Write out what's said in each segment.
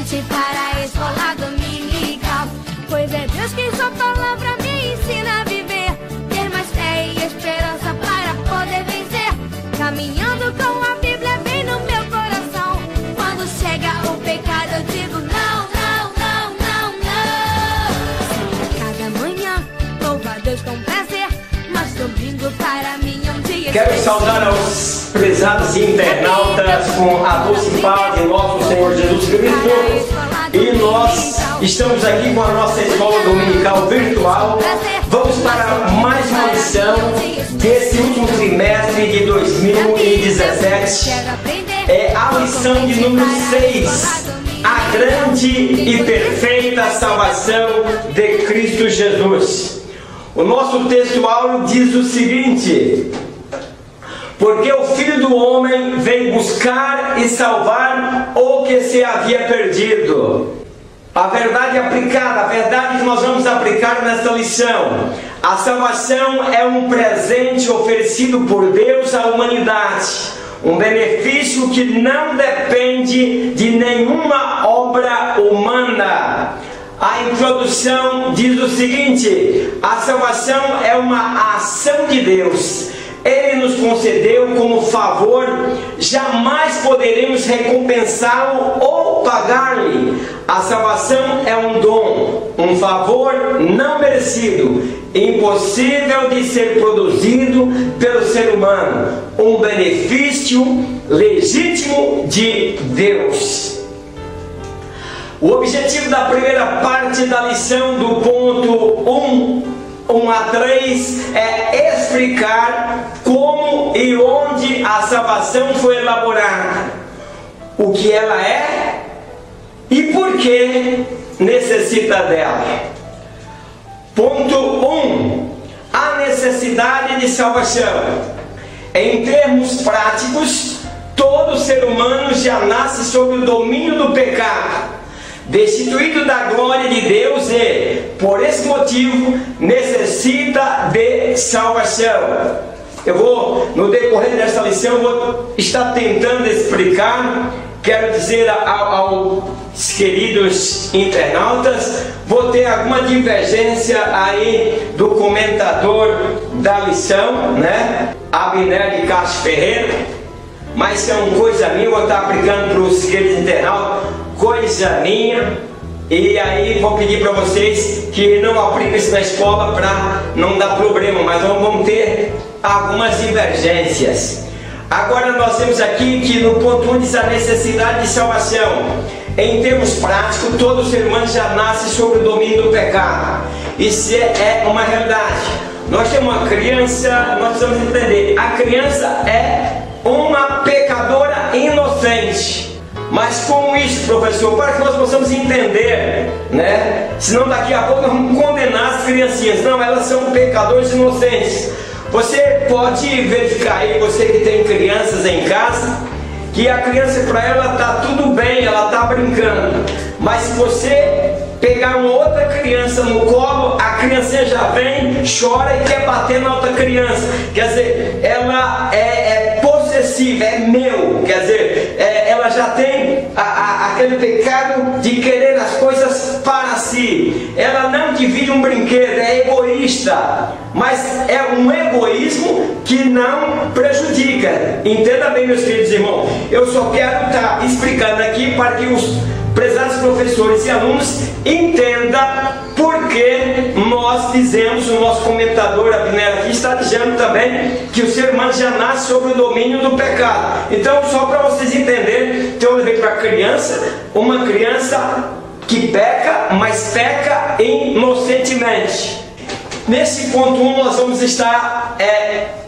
convite para a escola dominical. Pois é Deus quem sua palavra me ensina a viver, ter mais fé e esperança para poder vencer. Caminhando com a Bíblia bem no meu coração. Quando chega o pecado eu digo não, não, não, não, não. Cada manhã louvo a Deus com prazer, mas domingo para mim é um dia. Quero saudar aos prezados internautas com a doce paz de nosso Senhor Jesus Cristo. E nós estamos aqui com a nossa escola dominical virtual. Vamos para mais uma lição desse último trimestre de 2017. É a lição de número 6. A grande e perfeita salvação de Cristo Jesus. O nosso texto áureo diz o seguinte: porque o Filho do Homem veio buscar e salvar o que se havia perdido. A verdade aplicada, a verdade que nós vamos aplicar nesta lição. A salvação é um presente oferecido por Deus à humanidade. Um benefício que não depende de nenhuma obra humana. A introdução diz o seguinte: a salvação é uma ação de Deus. Ele nos concedeu como favor, jamais poderemos recompensá-lo ou pagar-lhe. A salvação é um dom, um favor não merecido, impossível de ser produzido pelo ser humano, um benefício legítimo de Deus. O objetivo da primeira parte da lição, do ponto 1 a 3, é explicar como e onde a salvação foi elaborada, o que ela é e por que necessita dela. Ponto 1. A necessidade de salvação. Em termos práticos, todo ser humano já nasce sob o domínio do pecado, destituído da glória de Deus e, por esse motivo, necessita de salvação. Eu vou, no decorrer desta lição, vou estar tentando explicar. Quero dizer aos queridos internautas, vou ter alguma divergência aí do comentador da lição, né? Abner de Castro Ferreira, mas são coisa minha, eu vou estar aplicando para os queridos internautas, coisa minha, e aí vou pedir para vocês que não apliquem isso na escola para não dar problema, mas vamos ter algumas divergências. Agora nós temos aqui que no ponto 1 diz a necessidade de salvação. Em termos práticos, todo ser humano já nasce sob o domínio do pecado. Isso é uma realidade. Nós temos uma criança, nós precisamos entender, a criança é uma pecadora inocente. Mas como isso, professor? Para que nós possamos entender, né? Senão daqui a pouco nós vamos condenar as criancinhas. Não, elas são pecadores inocentes. Você pode verificar aí, você que tem crianças em casa, que a criança, para ela está tudo bem, ela está brincando. Mas se você pegar uma outra criança no colo, a criança já vem, chora e quer bater na outra criança. Quer dizer, ela é possessiva, é meu. Quer dizer, ela já tem aquele pecado de querer as coisas para si. Ela não divide um brinquedo, é egoísta. Mas é um egoísmo que não prejudica. Entenda bem, meus queridos irmãos. Eu só quero estar explicando aqui para que os prezados professores e alunos entendam por que nós dizemos, o nosso comentador Abner aqui está dizendo também que o ser humano já nasce sob o domínio do pecado. Então, só para vocês entenderem, então eu levei para a criança, uma criança que peca, mas peca inocentemente. Nesse ponto 1 nós vamos estar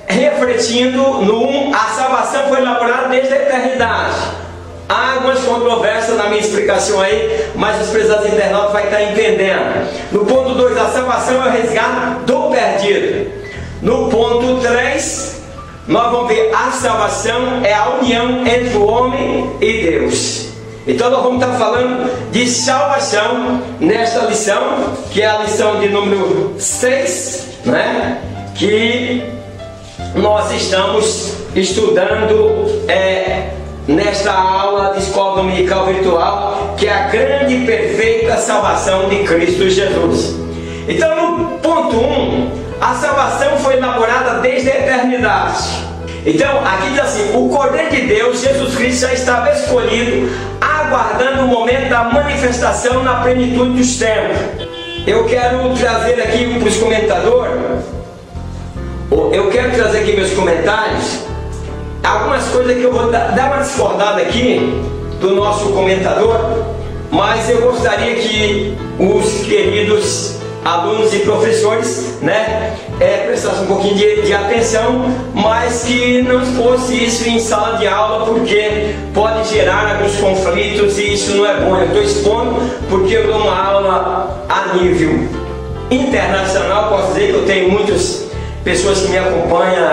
refletindo no 1, a salvação foi elaborada desde a eternidade. Há algumas controvérsias na minha explicação aí, mas os prezados internautas vão estar entendendo. No ponto 2, a salvação é o resgate do perdido. No ponto 3, nós vamos ver a salvação é a união entre o homem e Deus. Então nós vamos estar falando de salvação nesta lição, que é a lição de número 6, né? Que nós estamos estudando nesta aula de escola dominical virtual, que é a grande e perfeita salvação de Cristo Jesus. Então, no ponto 1, a salvação foi elaborada desde a eternidade. Então, aqui diz assim: o Cordeiro de Deus, Jesus Cristo, já estava escolhido, aguardando o momento da manifestação na plenitude dos tempos. Eu quero trazer aqui para os comentadores, meus comentários, algumas coisas que eu vou dar uma discordada aqui do nosso comentador, mas eu gostaria que os queridos alunos e professores, prestassem um pouquinho de atenção, mas que não fosse isso em sala de aula, porque pode gerar alguns conflitos e isso não é bom. Eu estou expondo porque eu dou uma aula a nível internacional. Posso dizer que eu tenho muitas pessoas que me acompanham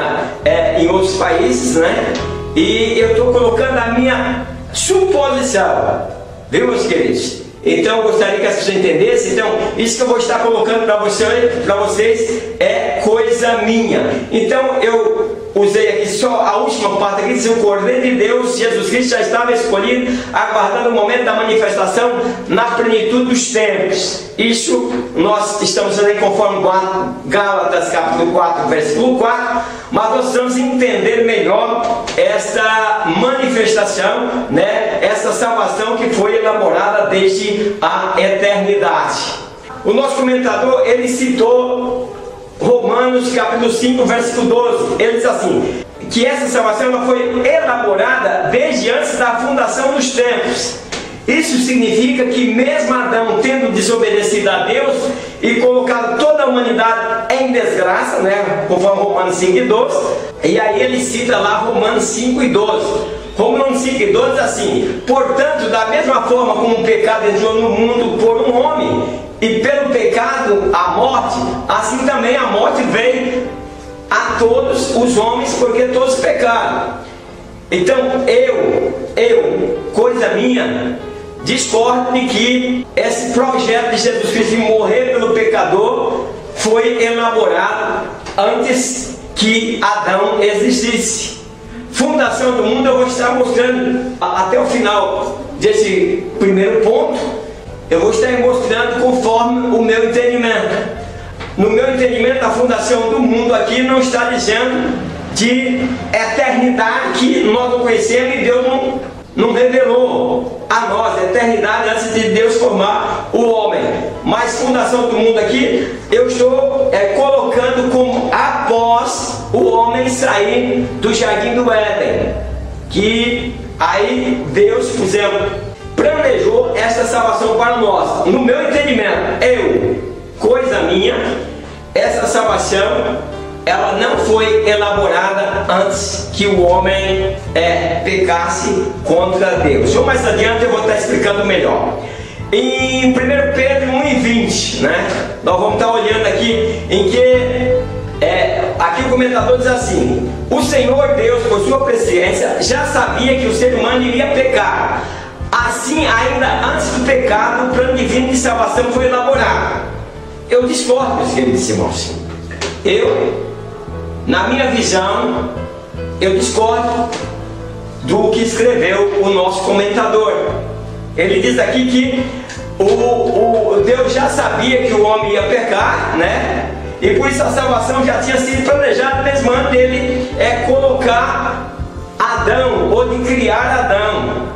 em outros países, e eu estou colocando a minha suposição, viu, meus queridos? Então eu gostaria que as pessoas entendessem. Então isso que eu vou estar colocando para vocês é coisa minha. Então eu usei aqui só a última parte aqui, diz: o Cordeiro de Deus, Jesus Cristo, já estava escolhido, aguardando o momento da manifestação na plenitude dos tempos. Isso nós estamos lendo conforme Gálatas capítulo 4, versículo 4, mas nós precisamos entender melhor esta manifestação, essa salvação que foi elaborada desde a eternidade. O nosso comentador, ele citou Romanos capítulo 5, versículo 12. Ele diz assim, que essa salvação ela foi elaborada desde antes da fundação dos tempos. Isso significa que mesmo Adão tendo desobedecido a Deus e colocado toda a humanidade em desgraça, conforme Romanos 5 e 12, e aí ele cita lá Romanos 5 e 12. Romanos 5 e 12 diz assim: portanto, da mesma forma como o pecado entrou no mundo por um homem, e pelo pecado a morte, assim também a morte veio a todos os homens, porque todos pecaram. Então eu, coisa minha, discordo de que esse projeto de Jesus Cristo de morrer pelo pecador foi elaborado antes que Adão existisse. Fundação do mundo eu vou estar mostrando até o final desse primeiro ponto. Eu vou estar mostrando conforme o meu entendimento. No meu entendimento, a fundação do mundo aqui não está dizendo de eternidade que nós não conhecemos e Deus não revelou a nós, a eternidade antes de Deus formar o homem. Mas fundação do mundo aqui, eu estou colocando como após o homem sair do jardim do Éden, que aí Deus, planejou essa salvação para nós. No meu entendimento, coisa minha, essa salvação ela não foi elaborada antes que o homem pecasse contra Deus. Ou mais adiante eu vou estar explicando melhor. Em 1 Pedro 1:20, nós vamos estar olhando aqui em que aqui o comentador diz assim: o Senhor Deus, por sua presciência, já sabia que o ser humano iria pecar. Assim, ainda antes do pecado, o plano divino de salvação foi elaborado. Eu discordo, meus queridos irmãos. Na minha visão, eu discordo do que escreveu o nosso comentador. Ele diz aqui que o Deus já sabia que o homem ia pecar, e por isso a salvação já tinha sido planejada mesmo antes dele colocar Adão, ou de criar Adão.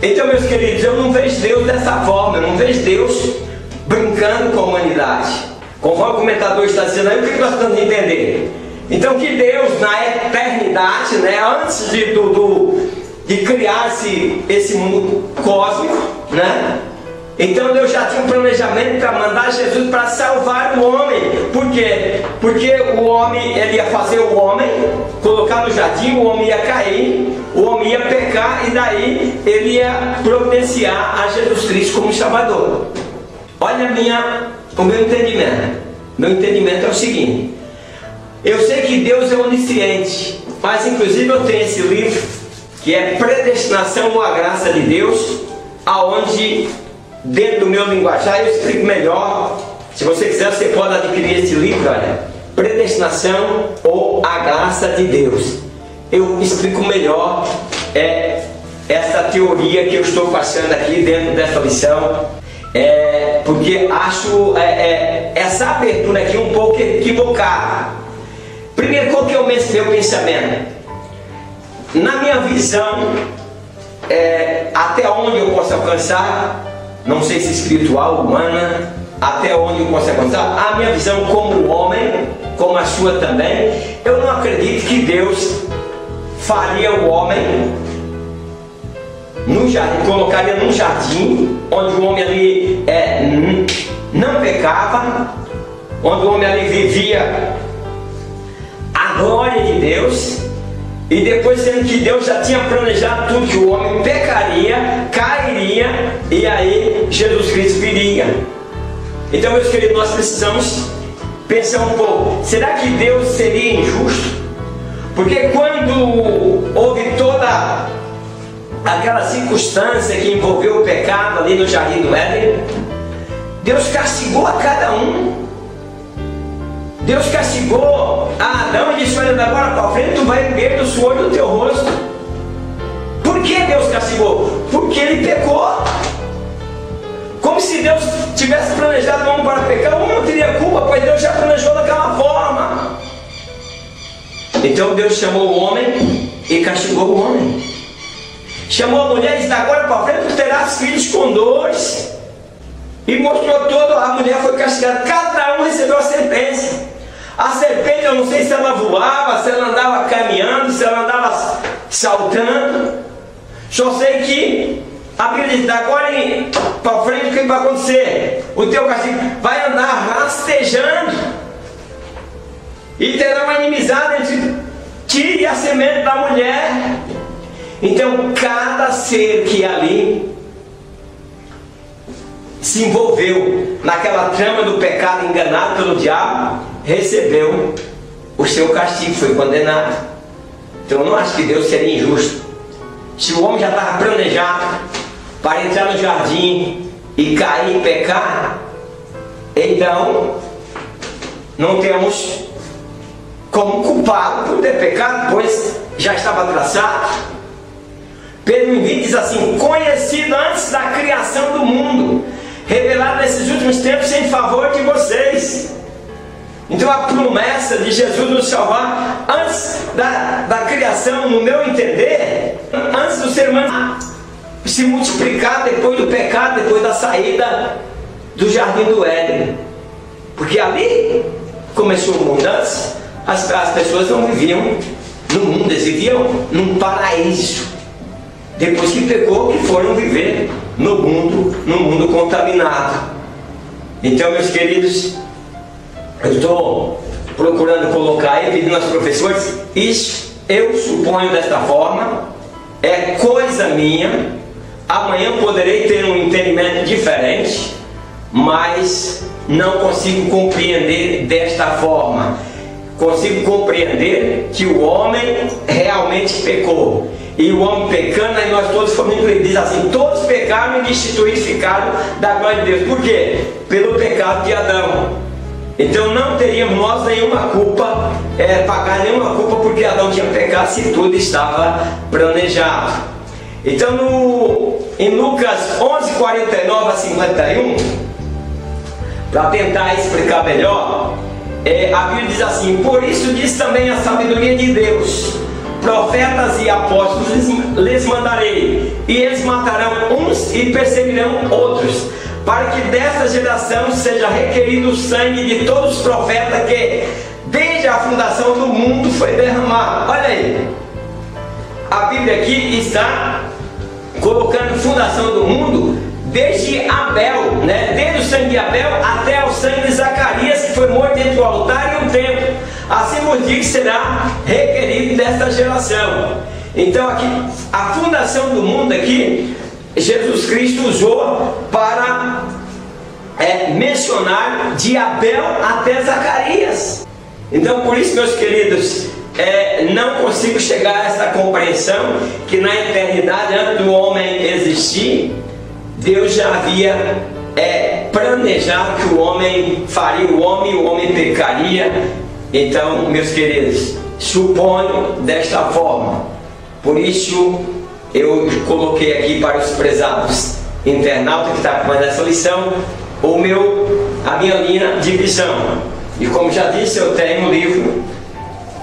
Então, meus queridos, eu não vejo Deus dessa forma, eu não vejo Deus brincando com a humanidade. Conforme o comentador está dizendo aí, o que nós estamos a entender? Então, que Deus, na eternidade, antes de criar-se esse mundo cósmico, então Deus já tinha um planejamento para mandar Jesus para salvar o homem. Por quê? Porque o homem, ele ia fazer o homem, colocar no jardim, o homem ia cair, o homem ia pecar, e daí ele ia providenciar a Jesus Cristo como Salvador. Olha o meu entendimento. Meu entendimento é o seguinte: eu sei que Deus é onisciente, mas inclusive eu tenho esse livro que é Predestinação ou a Graça de Deus, aonde dentro do meu linguajar eu explico melhor. Se você quiser, você pode adquirir esse livro, olha, Predestinação ou a Graça de Deus. Eu explico melhor essa teoria que eu estou passando aqui dentro dessa lição, porque acho essa abertura aqui um pouco equivocada. Primeiro, qual que é o meu pensamento? Na minha visão, até onde eu posso alcançar, não sei se espiritual, humana, até onde eu posso alcançar, a minha visão como homem, como a sua também, eu não acredito que Deus faria o homem no jardim, colocaria num jardim onde o homem ali não pecava, onde o homem ali vivia a glória de Deus, e depois, sendo que Deus já tinha planejado tudo, que o homem pecaria, cairia, e aí Jesus Cristo viria. Então, meus queridos, nós precisamos pensar um pouco, será que Deus seria injusto? Porque quando houve toda aquela circunstância que envolveu o pecado ali no Jardim do Éden, Deus castigou a cada um. Deus castigou a Adão e disse: olha, da agora para frente tu vai erguer do suor do teu rosto. Por que Deus castigou? Porque ele pecou. Como se Deus tivesse planejado o homem para pecar, o homem não teria culpa, pois Deus já planejou daquela forma. Então Deus chamou o homem e castigou o homem. Chamou a mulher e disse: agora para frente tu terás filhos com dores. E mostrou todo, a mulher foi castigada, cada um recebeu a sentença. A serpente, eu não sei se ela voava, se ela andava caminhando, se ela andava saltando. Só sei que a Bíblia diz: agora para frente o que vai acontecer? O teu castigo vai andar rastejando, e terá uma inimizade entre ti e a semente da mulher. Então cada ser que ali se envolveu naquela trama do pecado, enganado pelo diabo, recebeu o seu castigo, foi condenado. Então eu não acho que Deus seria injusto. Se o homem já estava planejado para entrar no jardim e cair e pecar, então não temos como culpá-lo por ter pecado, pois já estava traçado. Pedro envia diz assim: conhecido antes da criação do mundo, revelado nesses últimos tempos em favor de vocês. Então a promessa de Jesus nos salvar antes da criação, no meu entender, antes do ser humano se multiplicar depois do pecado, depois da saída do Jardim do Éden. Porque ali começou o mundo. Antes as pessoas não viviam no mundo, eles viviam num paraíso. Depois que pecou, que foram viver no mundo contaminado. Então, meus queridos, eu estou procurando colocar aí, pedindo aos professores, isso eu suponho desta forma, é coisa minha. Amanhã poderei ter um entendimento diferente, mas não consigo compreender desta forma. Consigo compreender que o homem realmente pecou. E o homem pecando, aí nós todos fomos incluídos. Diz assim: todos pecaram e destituídos ficaram da glória de Deus. Por quê? Pelo pecado de Adão. Então não teríamos nós nenhuma culpa, pagar nenhuma culpa, porque Adão tinha pecado, se tudo estava planejado. Então em Lucas 11, 49 a 51, para tentar explicar melhor, a Bíblia diz assim: por isso diz também a sabedoria de Deus: profetas e apóstolos lhes mandarei, e eles matarão uns e perseguirão outros, para que desta geração seja requerido o sangue de todos os profetas que desde a fundação do mundo foi derramado. Olha aí, a Bíblia aqui está colocando fundação do mundo desde Abel, né? Desde o sangue de Abel até o sangue de Zacarias, que foi morto entre o altar e o templo. Assim por dia que será requerido desta geração. Então aqui, a fundação do mundo aqui, Jesus Cristo usou para mencionar de Abel até Zacarias. Então por isso, meus queridos, não consigo chegar a essa compreensão que na eternidade, antes do homem existir, Deus já havia planejado que o homem faria o homem pecaria. Então, meus queridos, suponho desta forma. Por isso, eu coloquei aqui para os prezados internautas que estão acompanhando essa lição, a minha linha de visão. E como já disse, eu tenho um livro,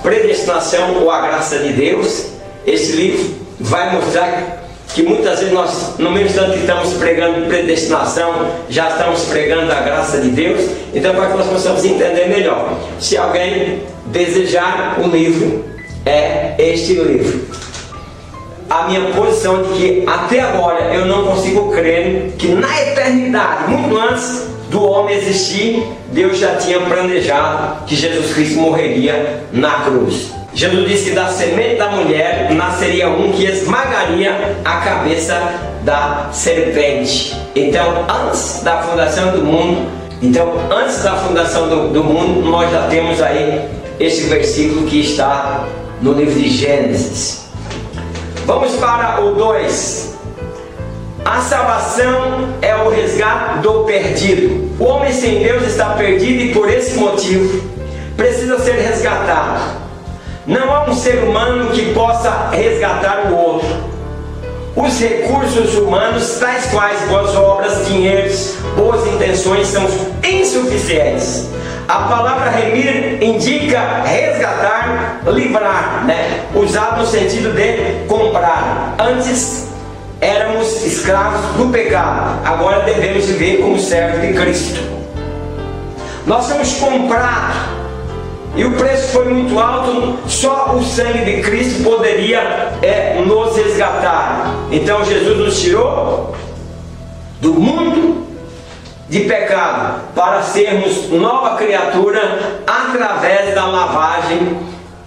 Predestinação ou a Graça de Deus. Esse livro vai mostrar que muitas vezes nós, no mesmo instante que estamos pregando predestinação, já estamos pregando a graça de Deus. Então, para que nós possamos entender melhor, se alguém desejar o livro, é este livro. A minha posição de que até agora eu não consigo crer que na eternidade, muito antes do homem existir, Deus já tinha planejado que Jesus Cristo morreria na cruz. Jesus disse que da semente da mulher nasceria um que esmagaria a cabeça da serpente. Então, antes da fundação do mundo, nós já temos aí esse versículo que está no livro de Gênesis. Vamos para o 2. A salvação é o resgate do perdido. O homem sem Deus está perdido e por esse motivo precisa ser resgatado. Não há um ser humano que possa resgatar o outro. Os recursos humanos, tais quais boas obras, dinheiros, boas intenções, são insuficientes. A palavra remir indica resgatar, livrar, usado no sentido de comprar. Antes éramos escravos do pecado, agora devemos viver como servos de Cristo. Nós somos comprados e o preço foi muito alto, só o sangue de Cristo poderia nos resgatar. Então Jesus nos tirou do mundo de pecado para sermos nova criatura através da lavagem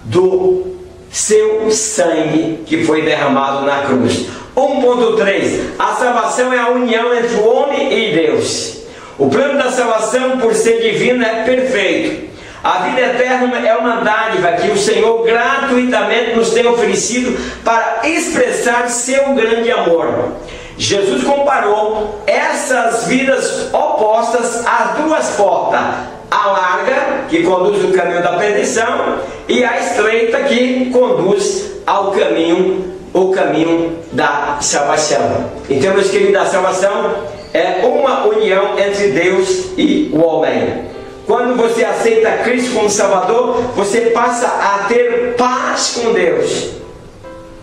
do seu sangue que foi derramado na cruz. 1.3. A salvação é a união entre o homem e Deus. O plano da salvação, por ser divino, é perfeito. A vida eterna é uma dádiva que o Senhor gratuitamente nos tem oferecido para expressar seu grande amor. Jesus comparou essas vidas opostas às duas portas: a larga, que conduz o caminho da perdição, e a estreita, que conduz ao caminho, o caminho da salvação. Então, meus queridos, a salvação é uma união entre Deus e o homem. Quando você aceita Cristo como Salvador, você passa a ter paz com Deus.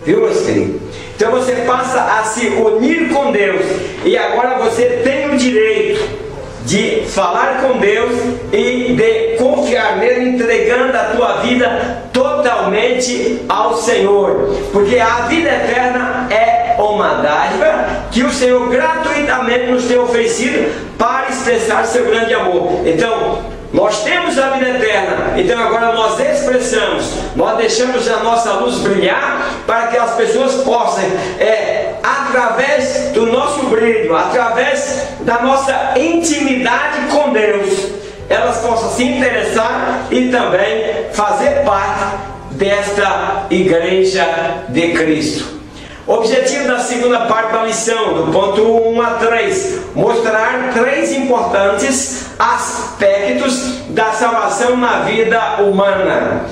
Viu, meus queridos? Então você passa a se unir com Deus. E agora você tem o direito de falar com Deus e de confiar nele, entregando a tua vida totalmente ao Senhor. Porque a vida eterna é uma dádiva que o Senhor gratuitamente nos tem oferecido para expressar seu grande amor. Então, nós temos a vida eterna, então agora nós expressamos, nós deixamos a nossa luz brilhar para que as pessoas possam, através do nosso brilho, através da nossa intimidade com Deus, elas possam se interessar e também fazer parte desta igreja de Cristo. O objetivo da segunda parte da lição, do ponto 1 a 3, mostrar 3 importantes aspectos da salvação na vida humana.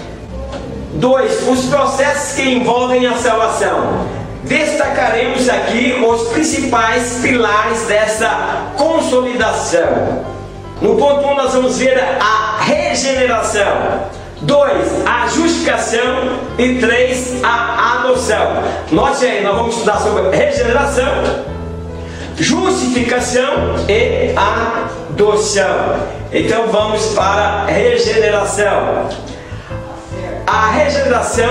2. Os processos que envolvem a salvação. Destacaremos aqui os principais pilares dessa consolidação. No ponto 1 nós vamos ver a regeneração. 2. A justificação. E 3. A adoção. Note aí, nós vamos estudar sobre regeneração, justificação e adoção. Então vamos para a regeneração. A regeneração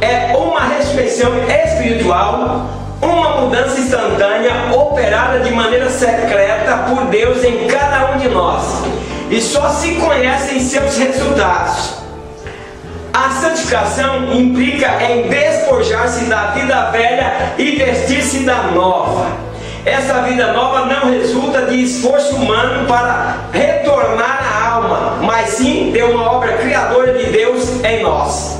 é uma ressurreição espiritual, uma mudança instantânea operada de maneira secreta por Deus em cada um de nós, e só se conhecem seus resultados. A santificação implica em despojar-se da vida velha e vestir-se da nova. Essa vida nova não resulta de esforço humano para retornar a alma, mas sim de uma obra criadora de Deus em nós.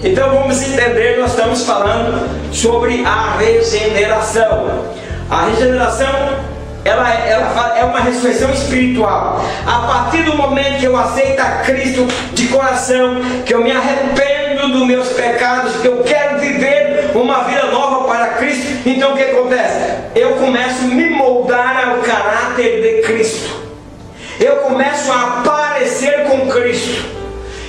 Então vamos entender, nós estamos falando sobre a regeneração. A regeneração ela é uma ressurreição espiritual. A partir do momento que eu aceito a Cristo de coração, que eu me arrependo dos meus pecados, que eu quero viver uma vida nova para Cristo, então o que acontece? Eu começo a me moldar ao caráter de Cristo. Eu começo a parecer com Cristo.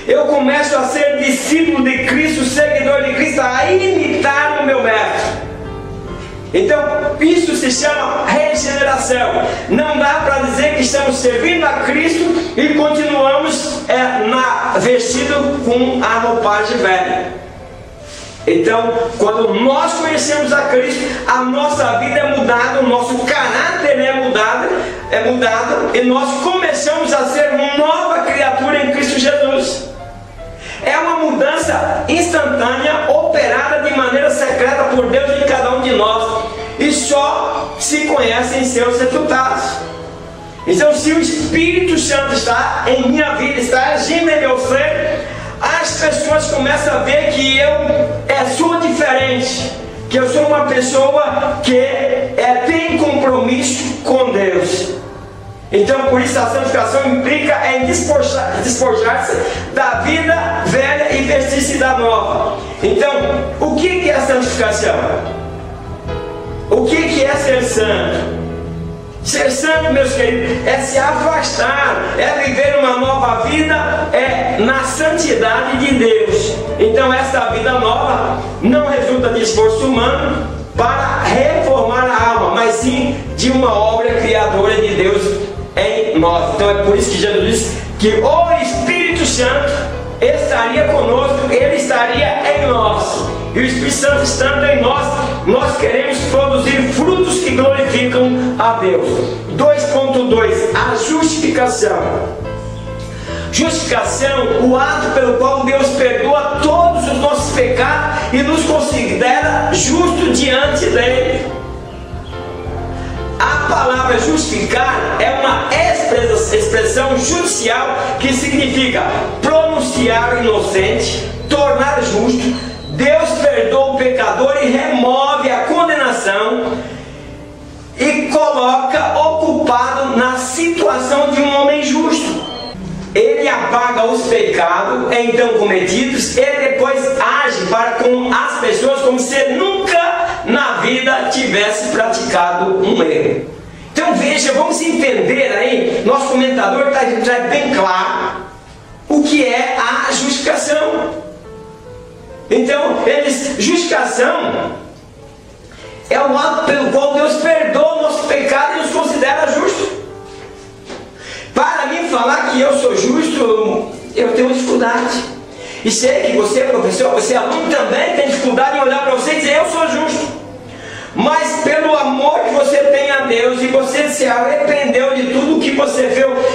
Eu começo a ser discípulo de Cristo, seguidor de Cristo, a imitar o meu mestre. Então, isso se chama regeneração. Não dá para dizer que estamos servindo a Cristo e continuamos vestidos com a roupagem velha. Então, quando nós conhecemos a Cristo, a nossa vida é mudada, o nosso caráter é mudado e nós começamos a ser uma nova criatura em Cristo Jesus. É uma mudança instantânea, operada de maneira secreta por Deus em cada um de nós, e só se conhecem seus resultados. Então, se o Espírito Santo está em minha vida, está agindo em meu ser, as pessoas começam a ver que eu sou diferente, que eu sou uma pessoa que tem compromisso com Deus. Então, por isso a santificação implica em despojar-se da vida velha e vestir-se da nova. Então, o que é a santificação? O que é ser santo? Ser santo, meus queridos, é se afastar, é viver uma nova vida, na santidade de Deus. Então, esta vida nova não resulta de esforço humano para reformar a alma, mas sim de uma obra criadora de Deus em nós. Então é por isso que Jesus disse que o Espírito Santo estaria conosco, ele estaria em nós. E o Espírito Santo estando em nós, nós queremos produzir frutos que glorificam a Deus. 2.2, a justificação. Justificação, o ato pelo qual Deus perdoa todos os nossos pecados e nos considera justo diante dele. A palavra justificar é uma expressão judicial que significa pronunciar o inocente, tornar justo. Deus perdoa o pecador e remove a condenação e coloca o culpado na situação de um homem justo. Ele apaga os pecados então cometidos e depois age para com as pessoas como se nunca na vida tivesse praticado um erro. Então veja, vamos entender aí, nosso comentador está bem claro o que é a justificação. Então, justificação é o ato pelo qual Deus perdoa o nosso pecado e nos considera justo. Para mim falar que eu sou justo, eu tenho dificuldade. E sei que você, professor, você aluno, também tem dificuldade em olhar para você e dizer eu sou justo. Mas pelo amor que você tem a Deus e você se arrependeu de tudo o que você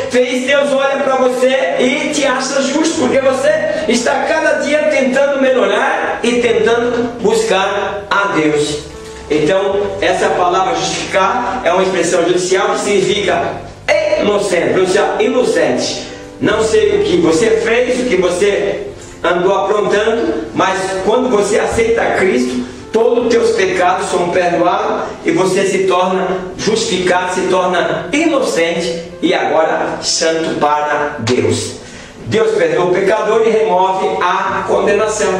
fez, Deus olha para você e te acha justo, porque você está cada dia tentando melhorar e tentando buscar a Deus. Então, essa palavra justificar é uma expressão judicial que significa inocente. Não sei o que você fez, o que você andou aprontando, mas quando você aceita Cristo, todos os teus pecados são perdoados e você se torna justificado, se torna inocente e agora santo para Deus. Deus perdoa o pecador e remove a condenação.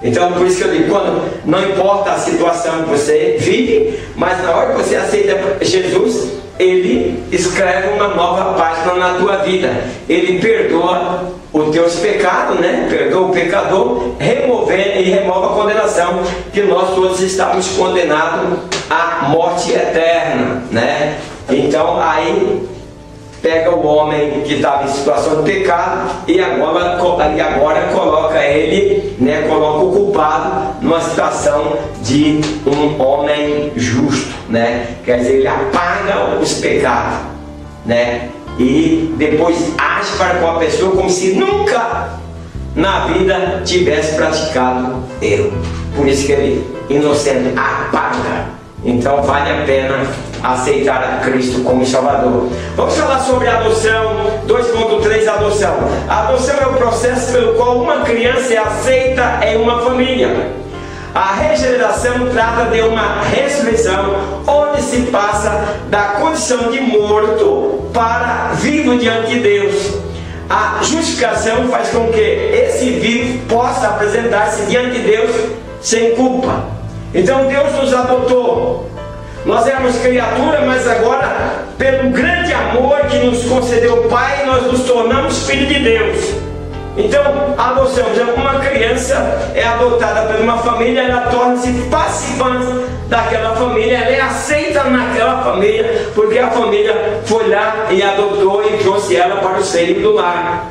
Então, por isso que eu digo, quando não importa a situação que você vive, mas na hora que você aceita Jesus, Ele escreve uma nova página na tua vida. Ele perdoa os teus pecados, né? Perdoa o pecador, remove a condenação, que nós todos estamos condenados à morte eterna, né? Então aí pega o homem que estava em situação de pecado e agora coloca ele, né? Coloca o culpado numa situação de um homem justo, né? Quer dizer, ele apaga os pecados, né? E depois age para com a pessoa como se nunca na vida tivesse praticado erro. Por isso que ele, inocente, apaga. Então vale a pena aceitar a Cristo como Salvador. Vamos falar sobre a adoção. 2.3, adoção. A adoção é o processo pelo qual uma criança é aceita em uma família. A regeneração trata de uma ressurreição, onde se passa da condição de morto para vivo diante de Deus. A justificação faz com que esse vivo possa apresentar-se diante de Deus sem culpa. Então Deus nos adotou. Nós éramos criatura, mas agora, pelo grande amor que nos concedeu o Pai, nós nos tornamos filhos de Deus. Então, a adoção de uma criança é adotada por uma família, ela torna-se participante daquela família, ela é aceita naquela família, porque a família foi lá e adotou e trouxe ela para o seio do lar.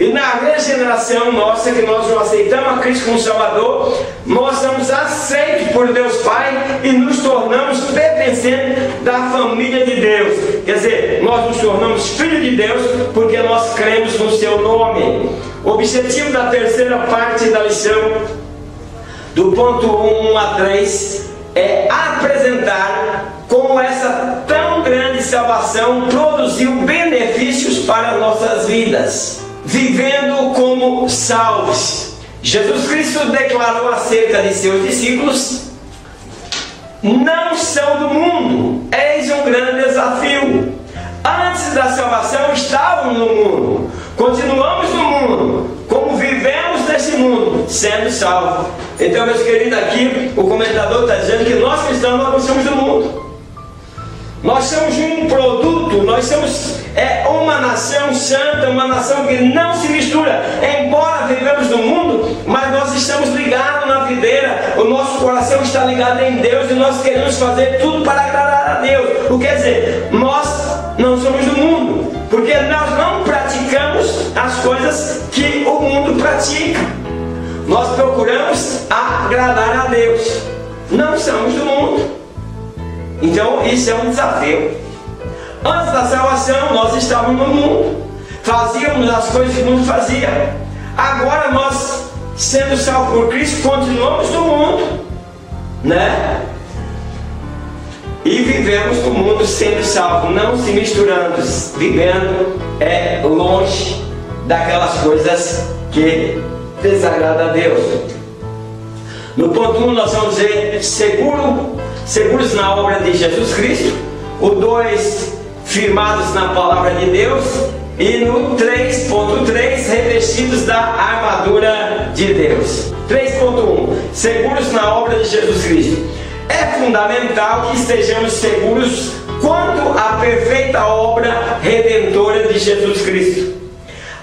E na regeneração nossa, que nós não aceitamos a Cristo como Salvador, nós somos aceitos por Deus Pai e nos tornamos pertencentes da família de Deus. Quer dizer, nós nos tornamos filhos de Deus porque nós cremos no seu nome. O objetivo da terceira parte da lição, do ponto 1 a 3, é apresentar como essa tão grande salvação produziu benefícios para nossas vidas. Vivendo como salvos. Jesus Cristo declarou acerca de seus discípulos: não são do mundo. Eis um grande desafio. Antes da salvação estavam no mundo, continuamos no mundo, como vivemos nesse mundo, sendo salvos. Então, meus queridos, aqui o comentador está dizendo que nós cristãos nós não somos do mundo. Nós somos um produto, nós somos uma nação santa, uma nação que não se mistura. Embora vivemos no mundo, mas nós estamos ligados na videira, o nosso coração está ligado em Deus e nós queremos fazer tudo para agradar a Deus. O que quer dizer? Nós não somos do mundo, porque nós não praticamos as coisas que o mundo pratica. Nós procuramos agradar a Deus. Não somos do mundo. Então isso é um desafio. Antes da salvação nós estávamos no mundo, fazíamos as coisas que o mundo fazia. Agora nós, sendo salvos por Cristo, continuamos no mundo, né? E vivemos no mundo sendo salvos, não se misturando, vivendo longe daquelas coisas que desagradam a Deus. No ponto 1 nós vamos dizer seguros na obra de Jesus Cristo. O 2, firmados na palavra de Deus. E no 3.3, revestidos da armadura de Deus. 3.1, seguros na obra de Jesus Cristo. É fundamental que estejamos seguros quanto à perfeita obra redentora de Jesus Cristo.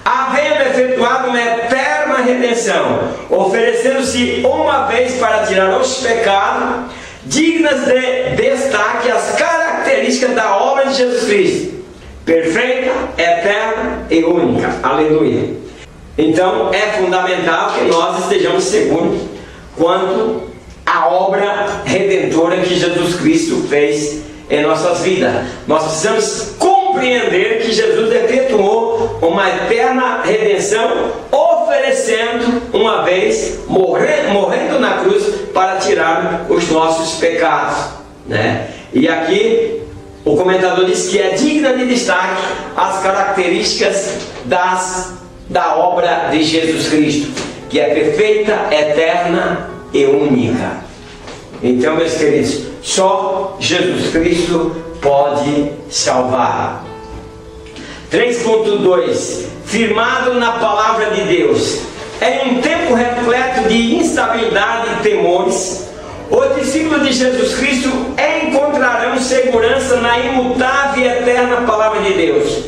Havendo efetuado uma eterna redenção, oferecendo-se uma vez para tirar os pecados, dignas de destaque as características da obra de Jesus Cristo, perfeita, eterna e única. Aleluia. Então é fundamental que nós estejamos seguros quanto à obra redentora que Jesus Cristo fez em nossas vidas. Nós precisamos compreender que Jesus efetuou uma eterna redenção, oferecendo uma vez, morrendo na cruz para tirar os nossos pecados, né? E aqui o comentador diz que é digna de destaque as características da obra de Jesus Cristo, que é perfeita, eterna e única. Então, meus queridos, só Jesus Cristo pode salvar. 3.2, firmado na palavra de Deus. Em um tempo repleto de instabilidade e temores, os discípulos de Jesus Cristo encontrarão segurança na imutável e eterna palavra de Deus.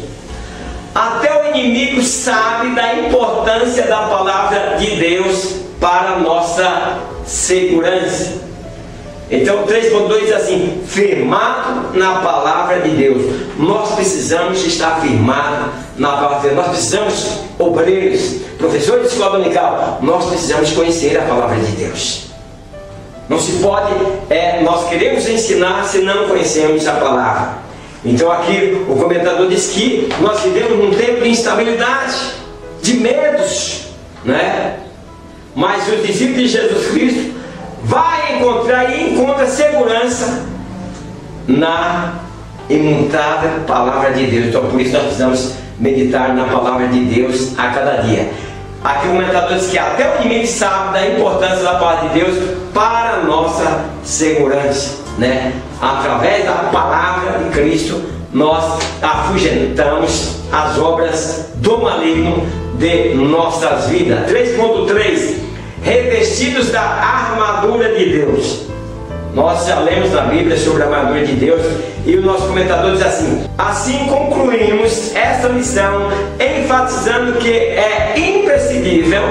Até o inimigo sabe da importância da palavra de Deus para a nossa segurança. Então 3.2 diz assim: firmado na palavra de Deus. Nós precisamos estar firmados na palavra de Deus. Nós precisamos, obreiros, professores de escola dominical, nós precisamos conhecer a palavra de Deus. Não se pode, nós queremos ensinar se não conhecemos a palavra. Então aqui o comentador diz que nós vivemos num tempo de instabilidade, de medos, né? Mas os discípulos de Jesus Cristo vai encontrar e encontra segurança na imutável palavra de Deus. Então por isso nós precisamos meditar na palavra de Deus a cada dia. Aqui o comentador diz que até o inimigo sabe da importância da palavra de Deus para a nossa segurança, né? Através da palavra de Cristo nós afugentamos as obras do maligno de nossas vidas. 3.3, revestidos da armadura de Deus. Nós já lemos na Bíblia sobre a armadura de Deus e o nosso comentador diz assim: assim concluímos esta lição enfatizando que é imprescindível,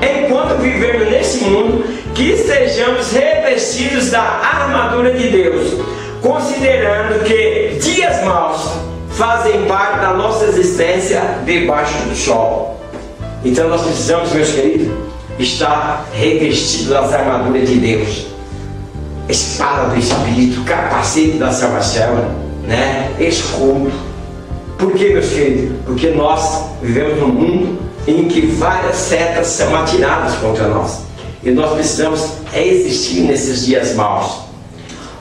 enquanto vivermos neste mundo, que estejamos revestidos da armadura de Deus, considerando que dias maus fazem parte da nossa existência debaixo do sol. Então nós precisamos, meus queridos, estar revestidos das armaduras de Deus. Espada do Espírito, capacete da salvação, né? Escudo. Por que, meus queridos? Porque nós vivemos num mundo em que várias setas são atiradas contra nós. E nós precisamos resistir nesses dias maus.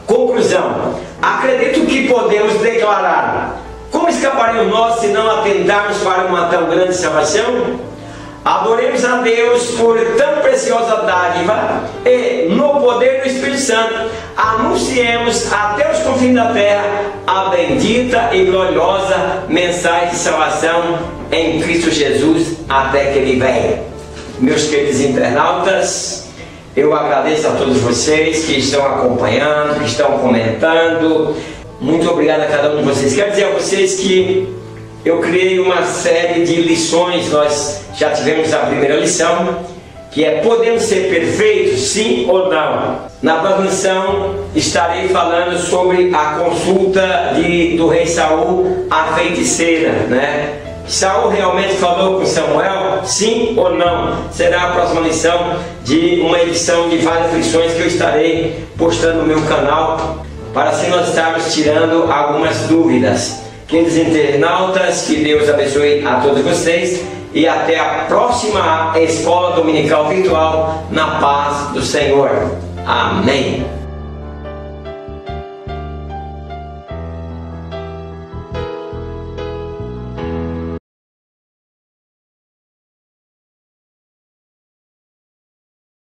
Conclusão. Acredito que podemos declarar: como escaparemos nós se não atentarmos para uma tão grande salvação? Adoremos a Deus por tão preciosa dádiva e, no poder do Espírito Santo, anunciemos até os confins da terra a bendita e gloriosa mensagem de salvação em Cristo Jesus até que Ele venha. Meus queridos internautas, eu agradeço a todos vocês que estão acompanhando, que estão comentando. Muito obrigado a cada um de vocês. Quero dizer a vocês que eu criei uma série de lições. Nós já tivemos a primeira lição, que é: podemos ser perfeitos, sim ou não? Na próxima lição estarei falando sobre a consulta do rei Saul à feiticeira, né? Saul realmente falou com Samuel, sim ou não? Será a próxima lição de uma edição de várias lições que eu estarei postando no meu canal, para assim nós estarmos tirando algumas dúvidas. Queridos internautas, que Deus abençoe a todos vocês e até a próxima Escola Dominical Virtual, na paz do Senhor. Amém.